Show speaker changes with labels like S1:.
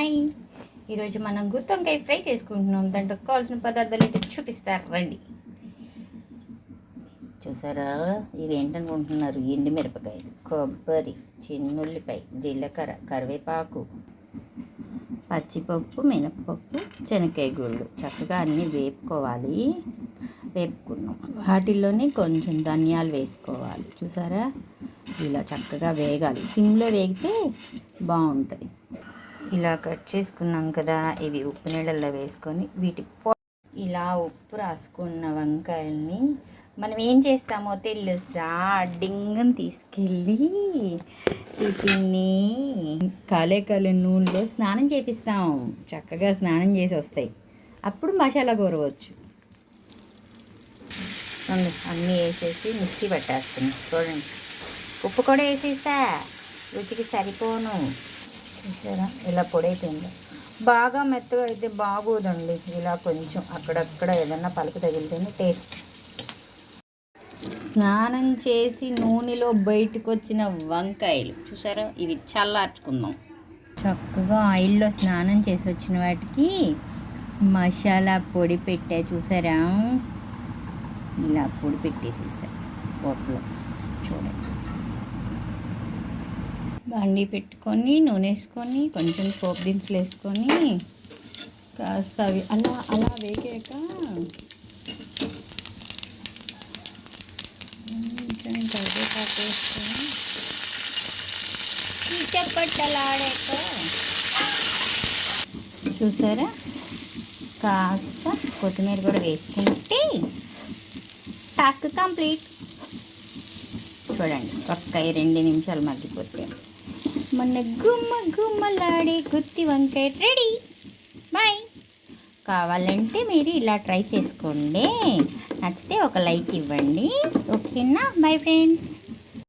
S1: Hi, ఈరోజు మనం గుత్తి వంకాయ ఫ్రై చేసుకుంటున్నాం. దాంట్లో కావాల్సిన పదార్థాలు అయితే చూపిస్తారు రండి. చూసారా, ఇవి ఏంటనుకుంటున్నారు? ఎండుమిరపకాయలు, కొబ్బరి, చిన్నుల్లిపాయ, జీలకర్ర, కరివేపాకు, పచ్చిపప్పు, మినపప్పు, శనక్కాయ గుళ్ళు. చక్కగా అన్నీ వేపుకోవాలి. వేపుకున్నాం. వాటిల్లోనే కొంచెం ధనియాలు వేసుకోవాలి. చూసారా, ఇలా చక్కగా వేగాలి. సిమ్లో వేగితే బాగుంటుంది. ఇలా కట్ చేసుకున్నాం కదా, ఇవి ఉప్పు నీళ్ళల్లో వేసుకొని ఇలా ఉప్పు రాసుకున్న వంకాయల్ని మనం ఏం చేస్తామో తెలుసా? డింగని తీసుకెళ్ళి వీటిని కాలే నూనెలో స్నానం చేపిస్తాం. చక్కగా స్నానం చేసి వస్తాయి. అప్పుడు మసాలా కూరవచ్చు. అన్నీ వేసేసి మిక్సీ పట్టేస్తున్నాం. చూడండి, ఉప్పు కూడా వేసేస్తా, రుచికి సరిపోను. చూసారా, ఇలా పొడి అయిపోయింది. బాగా మెత్తగా అయితే బాగోదండి. ఇలా కొంచెం అక్కడక్కడ ఏదన్నా పలుకు తగిలితేనే టేస్ట్. స్నానం చేసి నూనెలో బయటకు వచ్చిన వంకాయలు చూసారా, ఇవి చల్లార్చుకుందాం. చక్కగా ఆయిల్లో స్నానం చేసి వచ్చిన వాటికి మసాలా పొడి పెట్టా. చూసారా, ఇలా పొడి పెట్టేసేసా పొట్లో. చూడండి, బండి పెట్టుకొని నూనె వేసుకొని కొంచెం పోపు దినుసులు వేసుకొని కాస్త అవి అలా అలా వేగాక కొంచెం కరివేపాకు వేసుకొని చప్పట్టలాడాక చూసారా, కాస్త కొత్తిమీర కూడా వేసుకుంటే టాస్క్ కంప్లీట్. చూడండి, ఒక్క 2 నిమిషాలు మగ్గిపోతే మన గుమ్మలాడే గుత్తి వంకాయ రెడీ. బాయ్. కావాలంటే మీరు ఇలా ట్రై చేసుకోండి. నచ్చితే ఒక లైక్ ఇవ్వండి. ఓకేనా? Bye friends.